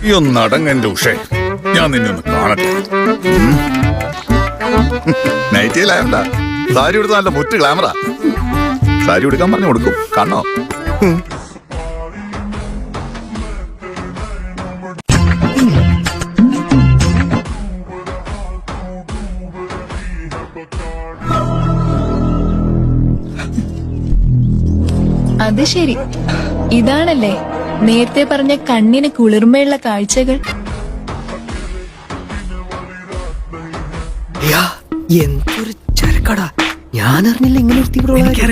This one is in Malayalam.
ഈ ഒന്ന് അടങ്ങന്റെ ഉഷേ, ഞാൻ നിന്നെ ഒന്ന് കാണട്ടെ. നൈറ്റിയിലായോണ്ടാ സാരി എടുത്ത നല്ല മുറ്റ് ഗ്ലാമറാ. സാരി എടുക്കാൻ പറഞ്ഞു കൊടുക്കും, കാണോ? അത് ശരി, ഇതാണല്ലേ നേരത്തെ പറഞ്ഞ കണ്ണിന് കുളിർമയുള്ള കാഴ്ചകൾ. എന്തൊരു ചരക്കടാ, ഞാൻ അറിഞ്ഞില്ല ഇങ്ങനെ ഒരു തീവ്രവാദി.